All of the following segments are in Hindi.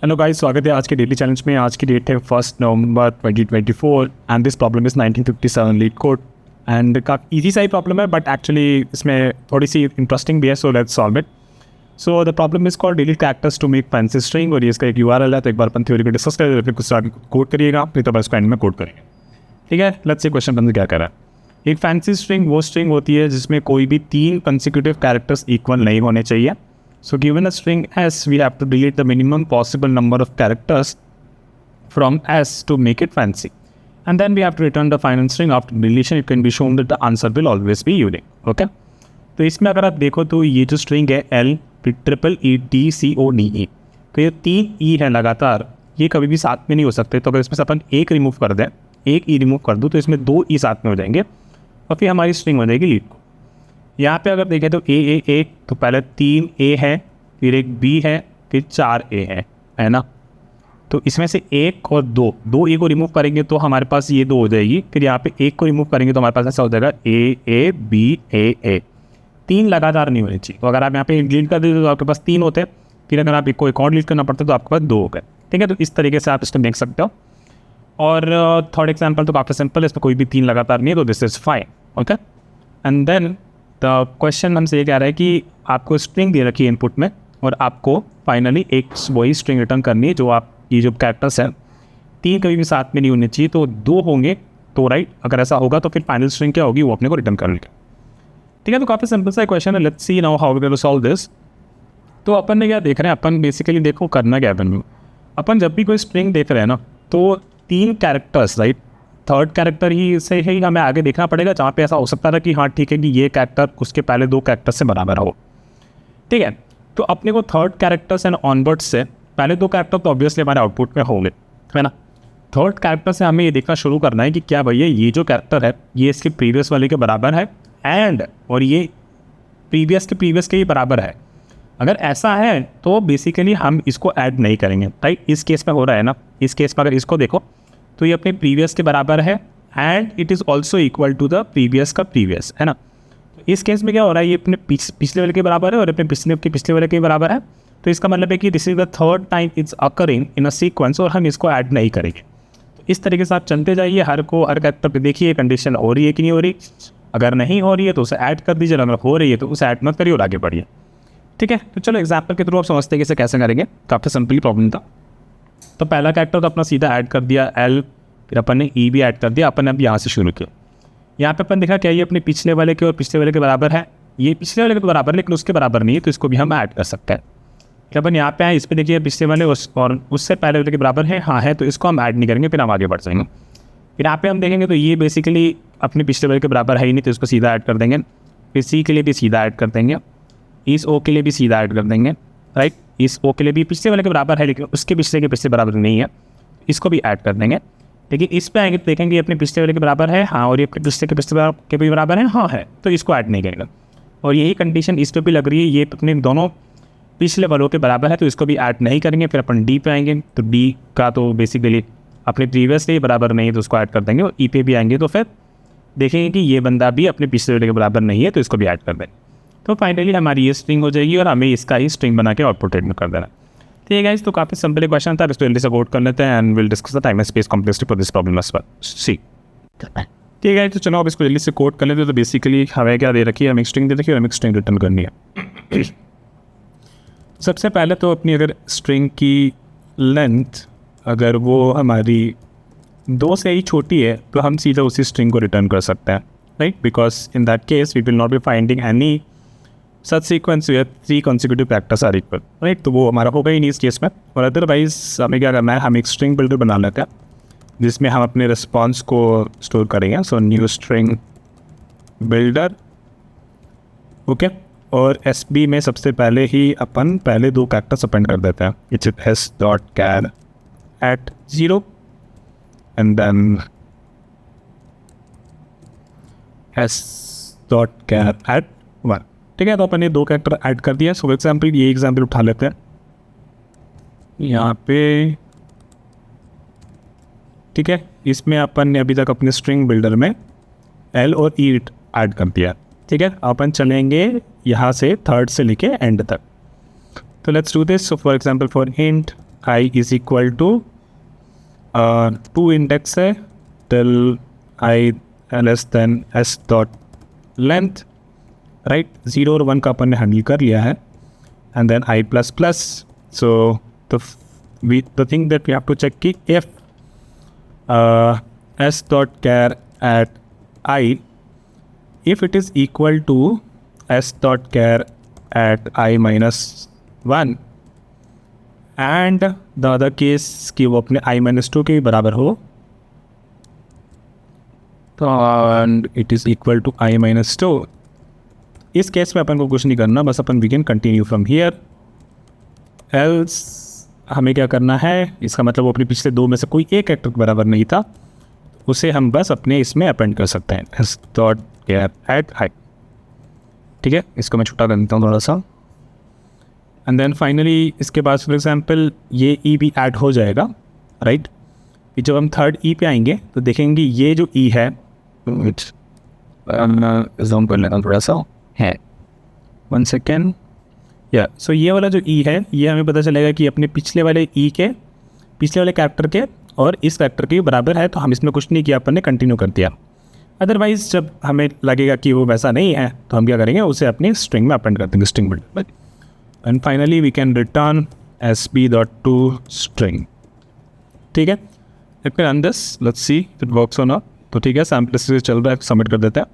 हेलो गाइस, स्वागत है आज के डेली चैलेंज में। आज की डेट है 1 November 2024 and this problem is 1957 LeetCode and काफ़ी ईजी सा ही प्रॉब्लम है, बट एक्चुअली इसमें थोड़ी सी इंटरेस्टिंग भी है। So let's solve it. So the problem is called delete characters to make fancy string, और ये इसका एक URL है। तो एक बार अपन थ्योरी को डिस्कस करें, फिर कुछ कोड करिएगा, फिर तो बस इसको एंड में कोड करेंगे। ठीक है, लेट्स से क्वेश्चन बंद क्या कर रहा है। एक फैंसी स्ट्रिंग वो स्ट्रिंग होती है जिसमें कोई भी 3 कंसेक्यूटिव कैरेक्टर्स इक्वल नहीं होने चाहिए। So given a string S, we have to delete the minimum possible number of characters from S to make it fancy. And then we have to return the final string. After deletion, it can be shown that the answer will always be unique. Okay? तो इसमें अगर आप देखो तो ये जो स्ट्रिंग है LEETCODE, तो ये 3 E है लगातार, ये कभी भी साथ में नहीं हो सकते। तो अगर इसमें से अपन एक रिमूव कर दें, एक E रिमूव कर दूँ, तो इसमें 2 E साथ में हो जाएंगे और फिर हमारी स्ट्रिंग हो जाएगी लीड। यहाँ पे अगर देखें तो A तो पहले 3 A है, फिर एक B है, फिर 4 A है ना। तो इसमें से 1 और 2 A को रिमूव करेंगे तो हमारे पास ये 2 हो जाएगी। फिर यहाँ पे 1 को रिमूव करेंगे तो हमारे पास ऐसा हो जाएगा A B A। 3 लगातार नहीं होने चाहिए। तो अगर आप यहाँ पे डिलीट कर देते तो आपके पास 3 होते हैं, फिर अगर आप एक को एक और डिलीट करना पड़ता तो आपके पास 2 हो गए। ठीक है, तो इस तरीके से आप इसको देख सकते हो। और थर्ड एग्जाम्पल तो काफ़ी सिंपल है, इसमें कोई भी 3 लगातार नहीं है, तो this is fine. Okay, and then the question हमसे ये कह रहा है कि आपको स्ट्रिंग दे रखी है इनपुट में, और आपको फाइनली एक वही स्ट्रिंग रिटर्न करनी है। जो आप ये जो कैरेक्टर्स हैं 3 कभी भी साथ में नहीं होने चाहिए, तो 2 होंगे तो राइट। अगर ऐसा होगा तो फिर फाइनल स्ट्रिंग क्या होगी, वो अपने को रिटर्न कर लेगा। ठीक है, तो काफ़ी सिंपल सा क्वेश्चन है। Let's see now how we will solve this. तो अपन ने क्या देख रहे हैं, अपन बेसिकली देखो करना क्या है। अपन जब भी कोई स्ट्रिंग देख रहे हैं ना, तो 3 कैरेक्टर्स राइट, थर्ड कैरेक्टर ही से ही हमें आगे देखना पड़ेगा, जहाँ पे ऐसा हो सकता था कि हाँ ठीक है कि ये कैरेक्टर उसके पहले 2 कैरेक्टर से बराबर हो। ठीक है, तो अपने को थर्ड कैरेक्टर्स एंड ऑनवर्ड्स से पहले 2 कैरेक्टर तो ऑब्वियसली हमारे आउटपुट में होंगे, है ना। थर्ड कैरेक्टर से हमें ये देखना शुरू करना है कि क्या भैया ये जो कैरेक्टर है ये इसके प्रीवियस वाले के बराबर है और ये प्रीवियस के ही बराबर है। अगर ऐसा है तो बेसिकली हम इसको ऐड नहीं करेंगे, राइट। इस केस में हो रहा है ना, इस केस में अगर इसको देखो तो ये अपने प्रीवियस के बराबर है and it is also equal to the previous का प्रीवियस, है ना। तो इस केस में क्या हो रहा है, ये अपने पिछले वाले के बराबर है और अपने पिछले वाले के बराबर है। तो इसका मतलब है कि this is the third time it's occurring in a sequence, और हम इसको ऐड नहीं करेंगे। तो इस तरीके से आप चलते जाइए, हर कैरेक्टर पे देखिए कंडीशन हो रही है कि नहीं हो रही। अगर नहीं हो रही है तो उसे ऐड कर दीजिए, अगर हो रही है तो उसे ऐड मत करिए और आगे बढ़िए। ठीक है, तो चलो एग्जाम्पल के थ्रू आप समझते हैं कि इसे कैसे करेंगे। काफ़ी सिंपली प्रॉब्लम था। तो पहला कैरेक्टर तो अपना सीधा ऐड कर दिया L, फिर अपन ने E भी ऐड कर दिया। अपन ने अब यहाँ से शुरू किया। यहाँ पे अपन देखा क्या ये अपने पिछले वाले के और पिछले वाले के बराबर है। ये पिछले वाले के बराबर है लेकिन उसके बराबर नहीं है, तो इसको भी हम ऐड कर सकते हैं। फिर अपन यहाँ पे आए, इस पर देखिए पिछले वाले और उससे पहले वाले के बराबर है, हाँ है, तो इसको हम ऐड नहीं करेंगे, फिर हम आगे बढ़ जाएंगे। फिर यहाँ पे हम देखेंगे तो ये बेसिकली अपने पिछले वाले के बराबर है ही नहीं, तो इसको सीधा ऐड कर देंगे। फिर C के लिए भी सीधा ऐड कर देंगे, इस O के लिए भी सीधा ऐड कर देंगे, राइट। इस O के लिए भी पिछले वाले के बराबर है लेकिन उसके पिछले बराबर नहीं है, इसको भी ऐड कर देंगे। लेकिन इस पे आएंगे तो देखेंगे ये अपने पिछले वाले के बराबर है, हाँ, और ये अपने पिछले के भी बराबर है, हाँ है, तो इसको ऐड नहीं करेंगे। और यही कंडीशन इस पे भी लग रही है, ये अपने दोनों पिछले वालों के बराबर है, तो इसको भी ऐड नहीं करेंगे। फिर अपन D पे आएंगे तो D का तो बेसिकली अपने प्रीवियस से बराबर नहीं है, तो उसको ऐड कर देंगे। और E पे भी आएंगे तो फिर देखेंगे कि ये बंदा भी अपने पिछले वाले के बराबर नहीं है, तो इसको भी ऐड कर देंगे। तो फाइनली हमारी ये स्ट्रिंग हो जाएगी और हमें इसका ही स्ट्रिंग बना के आउटपुट में कर देना। ठीक है गाइस, तो काफ़ी सिंपल क्वेश्चन था, इसको जल्दी से कोड कर लेते हैं and will discuss the time and space complexity for this problem as well. See ठीक है, तो चलो अब इसको जल्दी से कोड कर लेते हैं। तो बेसिकली हमें क्या दे रखी है, हमें स्ट्रिंग दे रखी है और हमें स्ट्रिंग रिटर्न करनी है। सबसे पहले तो अपनी अगर स्ट्रिंग की लेंथ अगर वो हमारी 2 से ही छोटी है तो हम सीधा उसी स्ट्रिंग को रिटर्न कर सकते हैं, right. Because in that case we will not be finding any such sequence where 3 consecutive characters are equal, right. तो वो हमारा होगा ही नहीं इस केस में। और अदरवाइज हमें क्या करना है, हम एक स्ट्रिंग बिल्डर बना लेते हैं जिसमें हम अपने रिस्पॉन्स को स्टोर करेंगे। So new string builder, okay. और SB में सबसे पहले ही अपन पहले 2 कैरेक्टर्स अपेंड कर देते हैं, it's s.char at 0 and then s.char at 1। ठीक है, तो अपन ने 2 कैरेक्टर ऐड कर दिया। सो एग्जाम्पल ये एग्जाम्पल उठा लेते हैं यहाँ पे। ठीक है, इसमें अपन ने अभी तक अपने स्ट्रिंग बिल्डर में L और E ऐड कर दिया। ठीक है, अपन चलेंगे यहाँ से थर्ड से लेके एंड तक। तो let's do this. So for example for int i is equal to 2 index है till i less than s dot length, right. 0 और 1 का अपन ने हैंडल कर लिया है. And then I plus plus. So the thing that we have to check कि if s dot char at I, if it is equal to s dot char at I minus 1 and the other case कि वो अपने I minus 2 के बराबर हो, तो and it is equal to I minus 2. इस केस में अपन को कुछ नहीं करना, बस अपन we can continue from here. Else हमें क्या करना है, इसका मतलब वो अपने पिछले 2 में से कोई एक एक्टर के बराबर नहीं था, उसे हम बस अपने इसमें अपेंड कर सकते हैं एस डॉट केयर एट आई. ठीक है, इसको मैं छोटा कर देता हूँ थोड़ा सा. एंड देन फाइनली इसके बाद फॉर एग्जांपल ये ई भी ऐड हो जाएगा, राइट. जब हम थर्ड ई पे आएंगे तो देखेंगे ये जो ई है, थोड़ा सा है 1 सेकेंड. या सो ये वाला जो ई है, ये हमें पता चलेगा कि अपने पिछले वाले ई के, पिछले वाले कैरेक्टर के और इस कैरेक्टर के बराबर है, तो हम इसमें कुछ नहीं किया, अपन ने कंटिन्यू कर दिया. अदरवाइज जब हमें लगेगा कि वो वैसा नहीं है तो हम क्या करेंगे, उसे अपनी स्ट्रिंग में अपेंड कर देंगे, string builder. And finally we can return S B dot to string. ठीक है, let me run this, let's see it works और नॉट. तो ठीक है, सैम्पल चल रहा है, सबमिट कर देते हैं.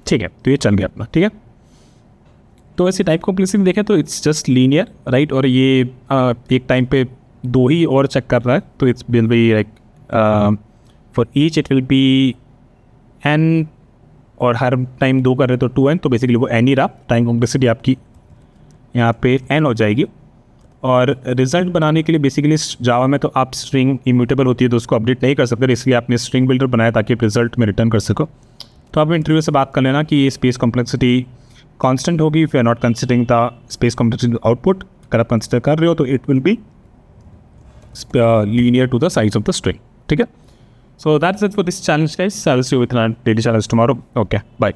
ठीक है, तो ये चल गया अपना. ठीक है, तो ऐसी टाइप कॉम्प्लेक्सिटी देखें तो इट्स जस्ट लीनियर, राइट. और ये एक टाइम पे 2 ही और चेक कर रहा है, तो it's will be like for each it will be N, और हर टाइम 2 कर रहे तो 2n, तो बेसिकली वो एन ही रहा. टाइम कॉम्प्लेक्सिटी आपकी यहाँ पे n हो जाएगी. और रिजल्ट बनाने के लिए बेसिकली जावा में तो आप स्ट्रिंग इम्यूटेबल होती है तो उसको अपडेट नहीं कर सकते, इसलिए आपने स्ट्रिंग बिल्डर बनाया ताकि आप रिजल्ट में रिटर्न कर सको. तो आप इंटरव्यू से बात कर लेना कि ये स्पेस कॉम्प्लेक्सिटी कांस्टेंट होगी if you are not considering the space complexity output. अगर आप कंसिडर कर रहे हो तो it will be linear to the size of the string. ठीक है, so that's it for this challenge guys. I will see you with a daily challenge tomorrow. Okay, bye.